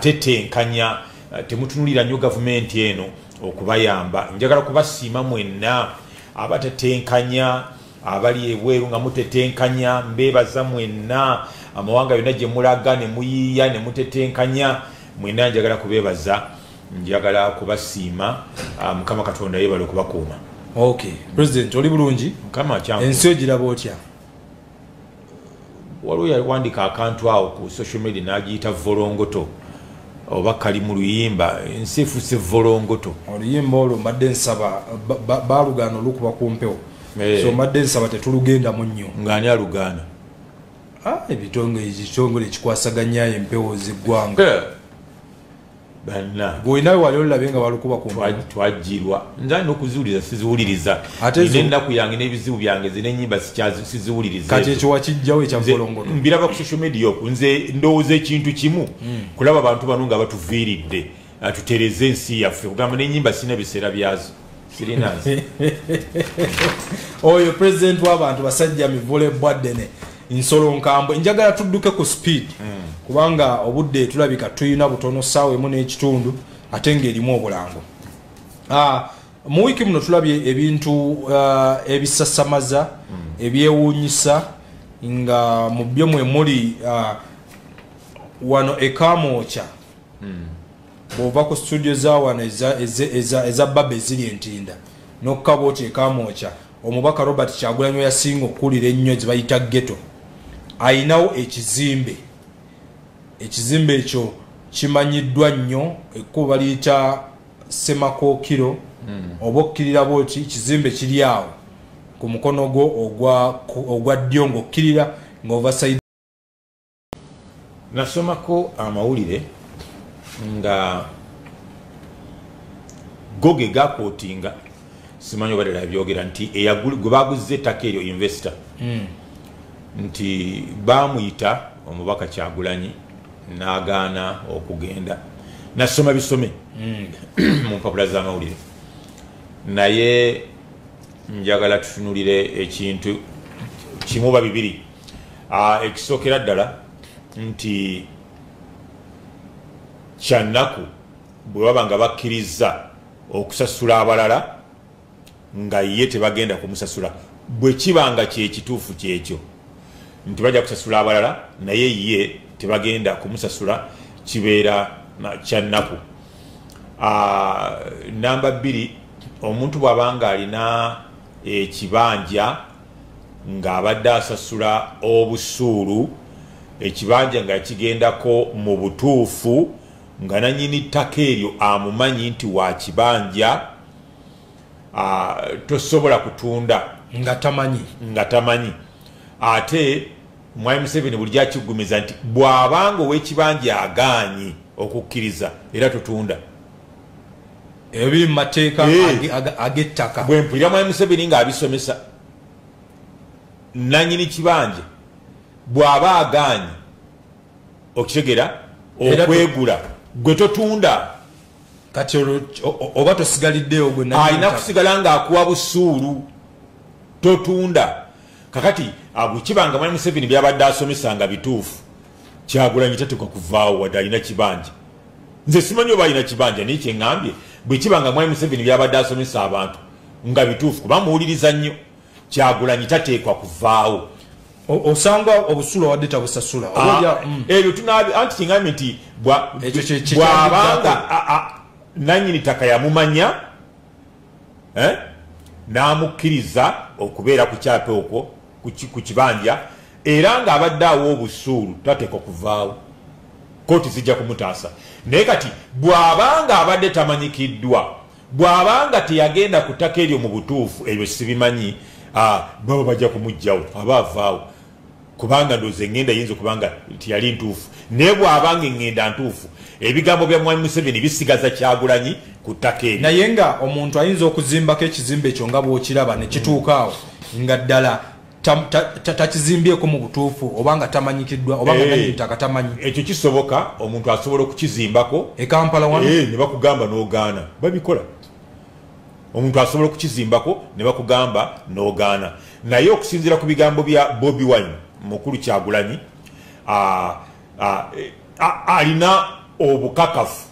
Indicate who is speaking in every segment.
Speaker 1: tetenkanya temutunulira nnyo gavumenti eno okubayamba. Njagala kubasiima mwenna abatetenkanya abali ebweru nga mutetenkanya, mbeebaza mwenna amawanga yonna gye mulaga ne muyiiya ne mutetenkanya, mwenna njagala kubeebaza, njagala kubasiima. Mukama Katonda yeebale okubakuuma.
Speaker 2: Okay, President oli bulungi?
Speaker 1: Mukama kyangu.
Speaker 2: Ensi ogiraba otya?
Speaker 1: Waliwo yawandika akantu awo ku social media n'agiyita volongoto oba kali mu luyimba, ensi efuuse volongoto.
Speaker 2: Oluyimba olwo mbadde nsaba baalugana olukuba ku mpewo. So mbadde nsaba tetulugendamu nnyo.
Speaker 1: Ng'ani alugaana?
Speaker 2: Ekitongole ekikwasaganyayo empewo z'eggwanga.
Speaker 1: Banna
Speaker 2: gwe nawe wali olabe nga balukuba ku mpewo.
Speaker 1: Twajjirwa. Nze alina okuziwuliriza siziwuliriza. N'ennaku yange n'ebizibu byange n'ennyimba siziwuliriza.
Speaker 2: Kati ekyo wakijjawo ekya volongoto?
Speaker 1: Mbiraba ku social media okwo. Nze ndowooza ekintu kimu kulaba abantu bano nga batuviiridde tutereze ensi yaffe, kugamba n'ennyimba sirina biseera byazo. Sirinazi.
Speaker 2: Oyo President w'abantu basajja mivule bwaddene nsolo nkambwe. Njagala tudduke ku speed kubanga obudde tulabika tuyina butono ssaawa emu n'ekitundu ate ng'erimu obulango. Mu wiiki muno tulabye ebintu ebisasamaza ebyewuunyisa nga mu byo mwe muli wano ekamwokya bw'ova ku studio za wano eza baba eziri Entinda n'okukaba ekamwokya omubaka Robert Kyagulanyi yasinga okuwulira ennyo ze bayita ghetto ayinawo ekizimbe ekyo kimanyiddwa nnyo ekkubo baliyita Semakookiro oba okkirira bwoti ekizimbe kiri awo ku mukono gwo ogwa ddyo ng'okkirira ng'ovasaidi.
Speaker 1: Nasomako amawulire nga goge gakootinga simanyi obalera byogera nti gwe baguze ettaka eryo investor nti bamuyita omubaka Kyagulanyi n'agaana okugenda. Nasoma bisome mu mpapula z'amawulire, naye njagala tutunulire ekintu kimu ba bibiri. Ekisookera ddala nti kyannaku bwe baba nga bakkiriza okusasula abalala nga ye tebagenda kumusasula, bwe kiba nga kyekituufu kyekyo nti bajja kusasula abalala naye ye tebagenda kumusasula, kibeera kyannaku. Namba 2, omuntu bw'abanga alina ekibanja ng'abadde asasula obusuulu, ekibanja nga kigendako mu butuufu nga nannyini ttaka eryo amumanyi nti wa kibanja, tosobola kutunda nga tamanyi. Ate Mwai Museveni buli akigumiza nti bw'abanga ow'ekibanja agaanyi okukkiriza era tutunda.
Speaker 2: Ebiri mu mateeka ag'ettaka.
Speaker 1: Bwe mpulira Mwai Museveni ng'abisomesa, nannyini kibanja bw'aba agaanyi okutegera okwegula gwe totunda.
Speaker 2: Kati oba tosigaliddeyo gwe
Speaker 1: alina kusigala ng'akuwa busuulu, totunda. Kakati bwekibanga Mwai Museveni byabadde asomesa nga bituufu, Kyagulanyi tatekwa kuvaawo wadde alina kibanja. Nze simanyi oba alina kibanja naye kyeŋŋambye bwekibanga Mwai Museveni byabadde asomesa abantu nga bituufu kuba muwuliriza nnyo, Kyagulanyi tateekwa kuvaawo.
Speaker 2: Osanga obusuulu wadde tabusasula.
Speaker 1: Ebyo anti kyeŋŋambye nti bw'abanga nannyini ttaka yamumanya n'amukkiriza okubeera ku kyape okwo ku kibanja era ng'abadde awo obusuulu tateekwa kuvaawo, kooti zijja kumutaasa. Naye kati bw'abanga abadde tamanyikiddwa, bw'abanga teyagenda ku ttaka eryo mu butuufu, ebyo sibimanyi, baba bajja kumuggyawo aba avaawo kubanga ndowooza eŋŋenda yinza okubanga tiyali ntuufu. Naye bw'abanga eŋŋenda ntuufu, ebigambo bya Mwai Museveni bisigaza Kyagulanyi ku ttaka eryo.
Speaker 2: Naye nga omuntu ayinza okuzimbako ekizimbe ekyo nga bw'okiraba ne kituuka awo nga ddala takizimbyeko mu butuufu oba nga tamanyikiddwa oba nga nannyini ttaka tamanyi.
Speaker 1: Ekyo kisoboka, omuntu asobola okukizimbako
Speaker 2: e Kampala wano
Speaker 1: ne bakugamba n'ogaana. Babikola. Omuntu asobola okukizimbako ne bakugamba n'ogaana. Naye okusinziira ku bigambo bya Bobi Wine mukulu Kyagulanyi alina obukakafu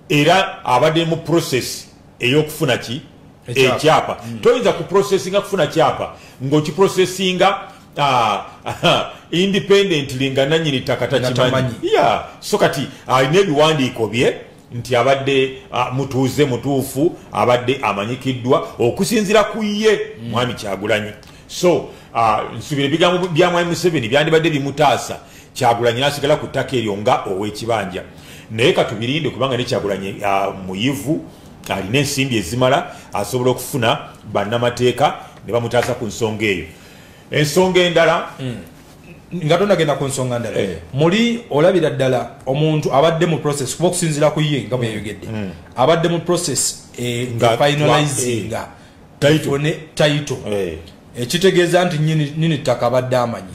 Speaker 1: era abadde mu process ey'okufuna ki ekyapa toyinza kuprocessinga kufuna kyapa ng'okiprocessinga independently nga nanyini ttaka takimanyi so kati alina ebiwandiiko bye nti abadde mutuuze mutuufu abadde amanyikiddwa okusinzira ku ye mwami Kyagulanyi. So nsubira ebigambo bya mwami Museveni byandibadde bimutaasa Kyagulanyi n'asigala ku ttaka eryo nga ow'ekibanja, naye katubirinde kubanga ne Kyagulanyi muyivu alina ensimbi ezimala asobola okufuna bannamateeka ne bamutaasa ku nsonga eyo. Ensonga endala
Speaker 2: nga tondagenda ku nsonga ndala muli olabira ddala omuntu abadde mu process kuba okusinzira ku ye nga bwe yayogedde abadde mu process finalizinga title ekitegeeza nti nyini ttaka abadde amanyi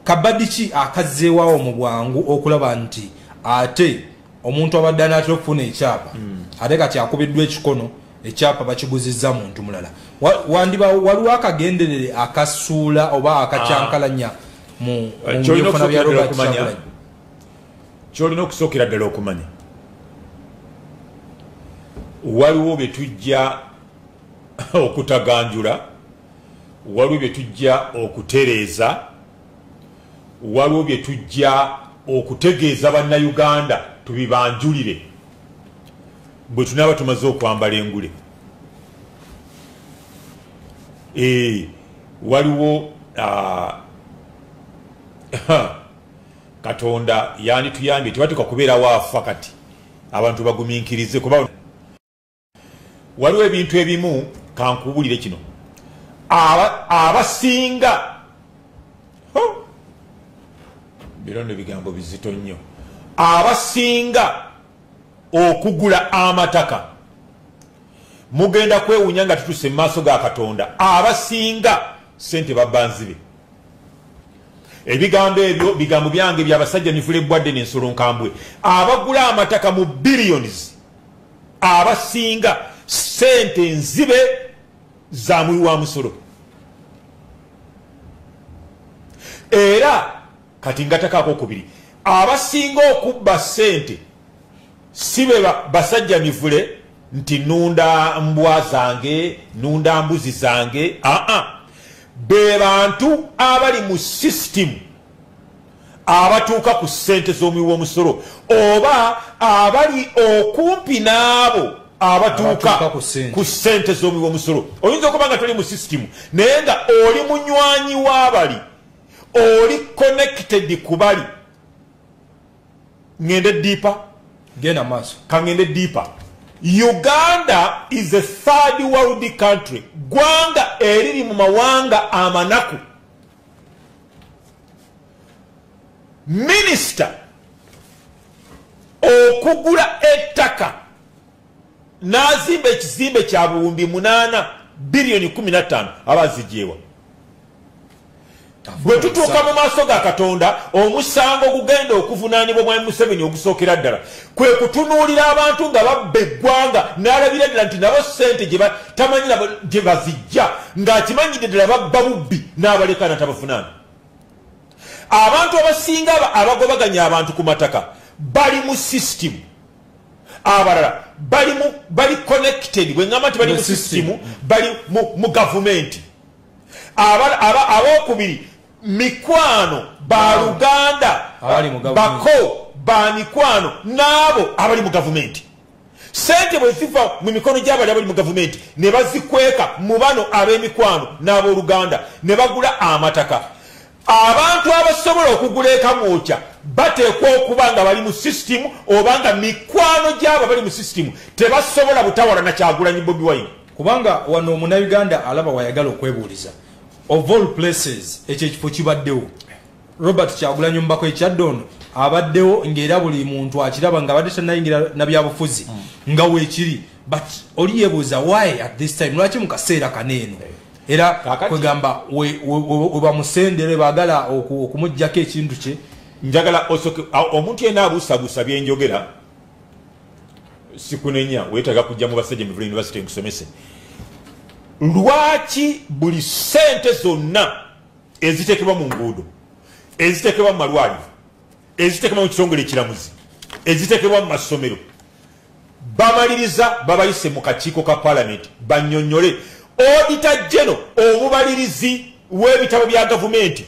Speaker 2: kabaddi ki akazzeewaawo mu bwangu okulaba nti ate omuntu abadde anaatera okufuna ekyapa ate kati akubiddwa ekikono ekyapa bakiguzizza muntu mulala waliwo akagenderere akasuula oba akacyankalanya mu byofuna bya Robert Kyagulanyi.
Speaker 1: Kyolina okusookera ddala okumanya waliwo bye tujja okutaganjula, waliwo bye tujja okutereeza, waliwo bye tujja okutegeeza bannayuganda tubibanjulire bwe tunaaba tumaze okwambala engule. Waliwo Katonda yani tuyambye tebatuka kubeera waafa kati abantu bagumiikirize kuba waliwo ebintu ebimu kankubulire kino abasinga birondo bigambo bizito nnyo abasinga okugula amataka mugenda kwewunya nga tutuse mu maaso ga Katonda abasinga sente babbanzibe. Ebigambo ebyo bigambo byange byabasajja mivule bwadde n'ensolo nkambwe abagula amataka mu billions abasinga sente nzibe za muwi wa musolo era kati ngatakaako okubiri abasinga okubba sente sibe basajja mivule nti nunda mbwa zange nunda mbuzi zange be bantu abali mu system abatuuka ku sente z'omuwi w'omusolo oba abali okumpi n'abo abatuuka ku sente z'omuwi w'omusolo. Oyinza okuba nga toli mu system naye nga oli munywanyi w'abali oli connected ku bali. Ngende deeper
Speaker 2: genda maaso
Speaker 1: kangende deeper. Uganda is a third world country. Gwanga eriri mu mawanga amanaku. Minister okugula ettaka n'azimba ekizimbe kya buwumbi 8 billion 15 abazijeewa. Bwe tutuuka mu maaso ga Katonda omusango gugenda okuvunaanibwa mwami Museveni ogusookera ddala kwe kutunuulira abantu nga babba eggwanga n'alabira ddala nti nabo ssente tamanyi gye bazijja ng'akimanyidde ddala babba bubbi n'abaleka natabafunaana. Abantu abasinga abagobaganya abantu ku mataka bali mu system, abalala bali connected. Bwe ngamba nti bali mu system bali mu gavumenti. Abokubiri mikwano ba Luganda bako ba mikwano n'abo abali mu gavumenti. Sente bwe ziva mu mikono gy'abali abali mu gavumenti ne bazikweka mu bano ab'emikwano n'abo Luganda ne bagula amataka. Abantu abasobola okugula ekamwokya bateekwa okuba nga bali mu system oba nga mikwano gy'abo bali mu system tebasobola butawala na Kyagulanyi Bobi Wine.
Speaker 2: Kubanga wano Munnayuganda alaba wayagala okwebuuliza of all places ekifo kibaddewo Robert Kyagulanyi Mbako ekyaddono abaddewo ng'era buli muntu akiraba nga abadde tannayingira na byabufuzi nga weekiri, but oli yeebuuza why at this time lwaki mu kaseera kaneeno era kwegamba webamusendere baagala okumuggyako ekintu kye.
Speaker 1: Njagala osoke omuntu yenna abuusabuusa byenjogera sikunenya weetaaga kujja mu basajja mu University nkusomese. Lwaki buli sente zonna eziteekebwa mu nguudo, eziteekebwa mu malwaliro, ezitekebwa mu kitongole ekiramuzi ezitekebwa mu masomero bamaliriza babayise mu kakiiko ka palamenti bannyonnyole auditor general omubalirizi w'ebitabo bya gavumenti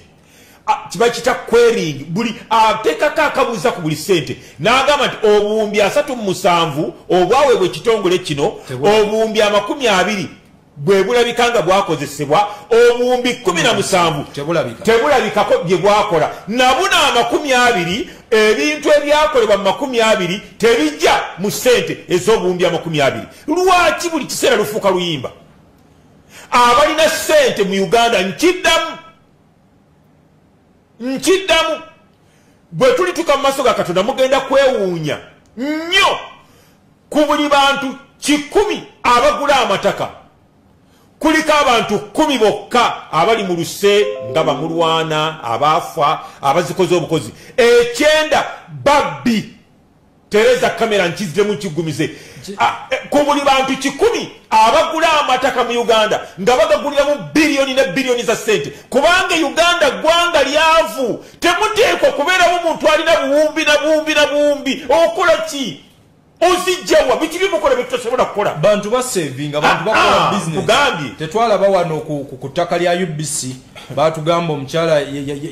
Speaker 1: kibakita querying buli ateekako akabuuza ku buli ssente n'agamba nti obuwumbi 37 obwaweebwa ekitongole kino obuwumbi 20 bwe bulabika nga bwakozesebwa obuwumbi 17 tebulabikako bye bwakola nabuna 20 ebintu ebyakolebwa mu 20 tebijja mu ssente ez'obuwumbi 20 lwaki buli kiseera lufuuka luyimba abalina ssente mu Uganda nkiddamu bwe tulituka mu maaso ga Katonda mugenda kwewuunya nnyo ku buli bantu 100 abagula amataka kuliko abantu 10 bokka abali mu luse nga bamulwana abaafa abazikoze obukozi 9 babbi tereza kamera nkiziremu nkigumize ku buli bantu 10 abagula amataka mu Uganda nga bagaguliramu biliyoni ne biliyoni za sente kubanga Uganda gwanga lyavu temuteekwa okubeeramu omuntu alina buwumbi okola ki ozijjawa bikiri mukola bitusobola kukola
Speaker 2: bantu basevinga abantu bakola business
Speaker 1: kugambye
Speaker 2: tetwalaba wano ku ttaka lya UBC batugamba omukyala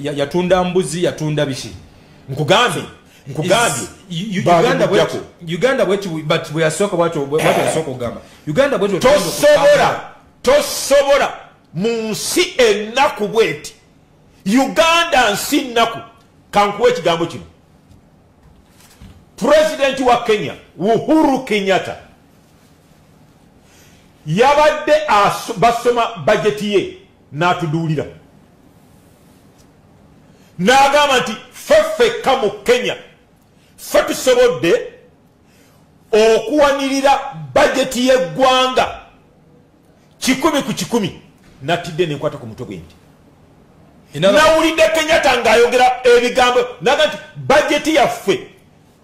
Speaker 2: yatunda mbuzi yatunda biki nkugambye Uganda but we are so what soko gamba Uganda bwetu
Speaker 1: tosobola mu nsi ennaku bweti Uganda nsi nnaku kankuwa ekigambo kino President wa Kenya Uhuru Kenyatta yabadde basoma bajeti ye n'atuduulira n'agamba nti ffeffekka mu Kenya ffe tusobodde okuwanirira bajeti y'eggwanga 100 ku 100 natidde nenkwata ku mutwe gwenti nawulidde Kenyatta ng'ayogera ebigambo naga nti bajeti yaffe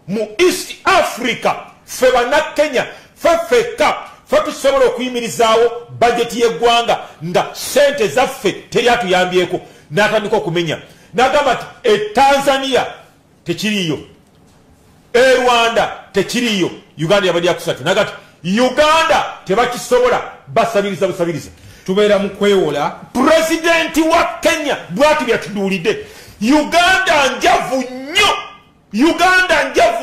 Speaker 1: mu East Africa ffe bannakenya ffeffekka ffe tusobola okuyimirizaawo bajeti y'eggwanga nga ssente zaffe teri atuyambyeko n'atandika okumenya n'agamba nti Tanzania tekiriyo Rwanda tekiriyo Uganda yabadde yakusatu nagati Uganda tebakisobola basabiriza
Speaker 2: tubeera mu kwewola
Speaker 1: President wa Kenya bwati byatuduulidde Uganda njavu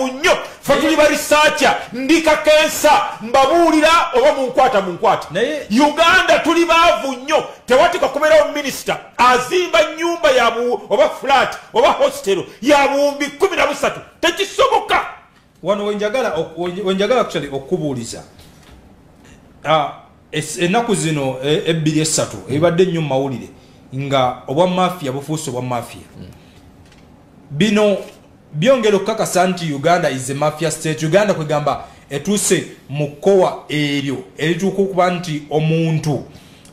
Speaker 1: nnyo fatuli barisacha ndika kensa mbabuulira oba munkwata Uganda tuli baavu nnyo tewatika kubeerawo minister azimba nyumba yabu oba flat oba hostel ya buwumbi 13 tekisoboka
Speaker 2: wano wenjagala actually okubuuliza ennaku zino 2-3 ebadde nnyo mawulire nga obwa mafia bufuuse obwa mafia bino byongera okukakasa nti Uganda is a mafia state Uganda kwegamba etuuse mu kkowa eryo erituuka okuba nti omuntu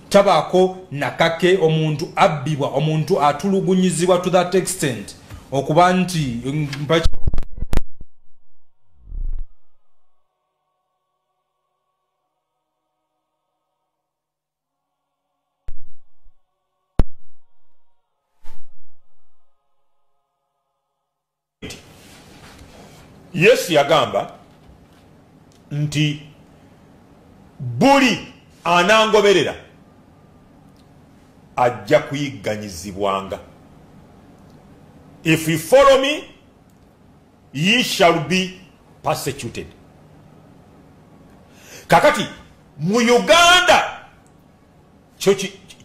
Speaker 2: tabaako nakake omuntu abbibwa omuntu atulugunyizibwa to that extent okuba nti
Speaker 1: Yesu yagamba nti buli anangoberera ajja kuyigganyizibwanga. If you follow me, ye shall be persecuted. Kakati mu Uganda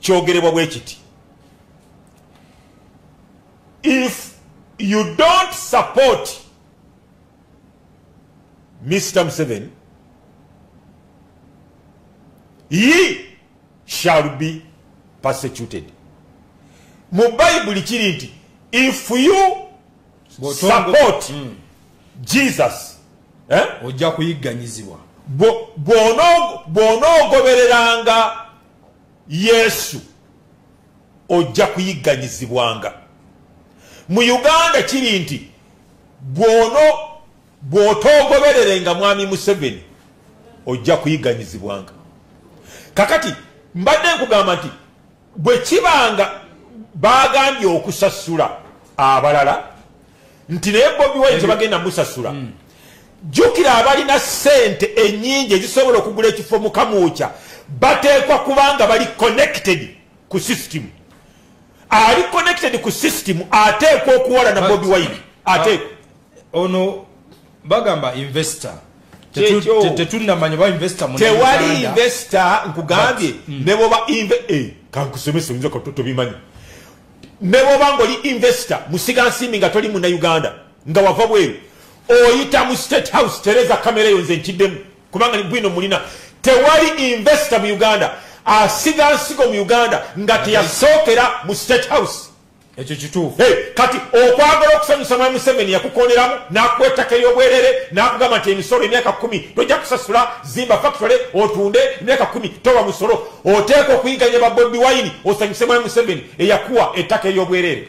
Speaker 1: kyogerebwa bwe kiti, if you don't support Mr. Museveni, ye shall be persecuted. Mu Bible kiri nti if you support Jesus,
Speaker 2: ojja kuyigganyizibwa.
Speaker 1: Bw'onoogobereranga Yesu ojja kuyigganyizibwanga. Mu Uganda kiri nti bw'otoogobererenga mwami Museveni ojja kuyigganyizibwanga. Kakati mbadde nkugamba nti bwe kibanga bagambye okusasula abalala nti naye Bobi Wine tebagenda musasula jukira abalina sente ennyingi ezisobola okugula ekifo mu Kamwokya bateekwa kubanga bali connected ku system. Ali connected ku system ateekwa okuwala na Bobi Wine ateekwa
Speaker 2: ono bagamba investor tetunamanya ba investor mu
Speaker 1: tewali investor nkugambye ne boba kankusomesa oyinza katoto bimanyi ne boba ng'oli investor musiga nsimbi nga toli muna Uganda nga wava bweru oyita mu State House tereza kamera yo nze nkiddemu kubanga ni bwino mulina tewali investor mu Uganda asiga nsigo mu Uganda nga teyasookera mu State House.
Speaker 2: Ekyo kituufu.
Speaker 1: Kati okwagala okusanyusa Mwami Museveni yakukoneramu n'akwetaka ery'obwerere n'akugamba nti emisolo emyaka 10 tojja kusasula zimba factory otunde emyaka 10 toba musolo oteeka okuyiganya ba Bobi Wine osanyuse Mwami Museveni eyakuwa ettaka ery'obwerere.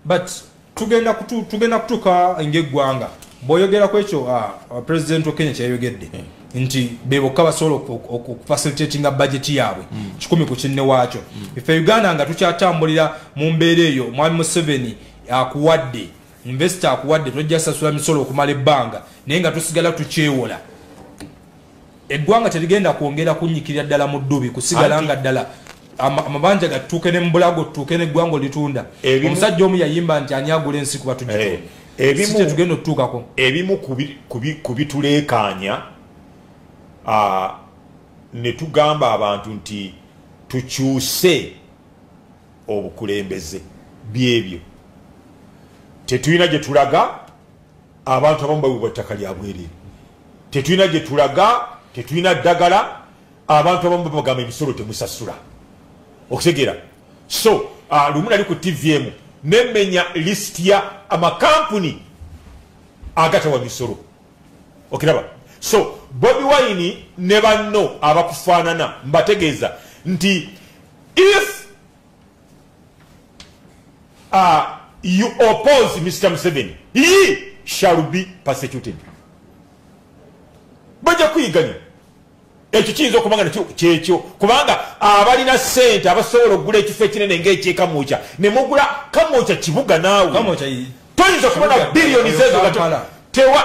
Speaker 2: But tugenda kutuuka ng'eggwanga bw'oyogera ku ekyo President wa Kenya kyayogedde nti bebokka basobola okufacilitatinga budget yaabwe 10 ku kinne waakyo. Ife Uganda nga tukyatambulira mu mbeera eyo Mwami Museveni akuwadde investor akuwadde tojja sasula misolo okumala ebbanga naye nga tusigala tukyewola eggwanga terigenda kwongera kunyikirira ddala mu ddubi kusigala nga ddala amabanja gatuuke ne mbulago tuuke n'eggwanga litunda. Omusajja omu yayimba nti ani agula ensi kuba tujja ebimu tugenda otutuukako
Speaker 1: ebimu kubituleekaanya ne tugamba abantu nti tukyuse obukulembeze byebyo tetulina gye tulaga abantu abamu babibwa ettaka lya bwereere tetulina gye tulaga tetulina ddagala abantu abamu bagamba emisolo temusasula okutegeera so lumu nali ku TVM nemenya lisiti ya amakampuni agatawa misolo okiraba so Bobi Wine ne banno abakufaanana mbategeeza nti if you oppose Mr. Museveni he shall be persecuted. Bajja kuyiganya ekyo kiyinza okubanga nakyo kyekyo kubanga abalina sente abasobola okugula ekifo ekinene ng'ekyekamwokya ne mugula Kamwokya kibuga naawe toyinza okubona biliyoni zezo tewa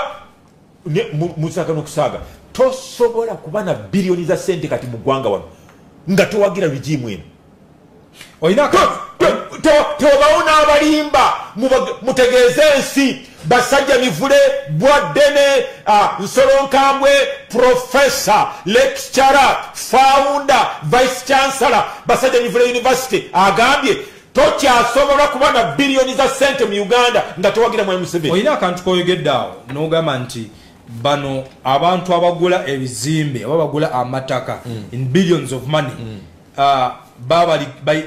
Speaker 1: musaaga n'okusaaga tosobola kuba na biliyoni za sente kati mu ggwanga wano nga towagira regimu eno tewabawo n'abalimba mutegeeze ensi basajja mivule bwaddene nsolonkambwe professor lecturer founder vice chancellor basajja mivule university agambye tokyasobola kuba na biliyoni za sente mu Uganda nga towagira Mwami Museveni.
Speaker 2: Oyina akantu koyogedde awo n'ogamba nti bano abantu abagula ebizimbe aba bagula amataka in billions of money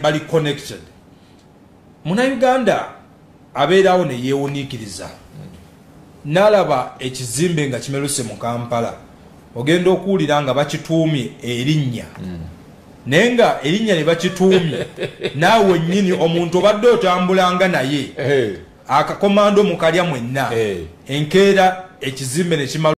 Speaker 2: bali connected. Muna Uganda abeerawo ne yeewuniikiriza n'alaba ekizimbe nga kimeruse mu Kampala ogenda okuwulira nga bakituumye erinnya naye nga erinnya ne bakituumye naawe nnyini omuntu obadde otambulanga naye akakomando mukalya mwenna enkeera ekizimbe ne kimala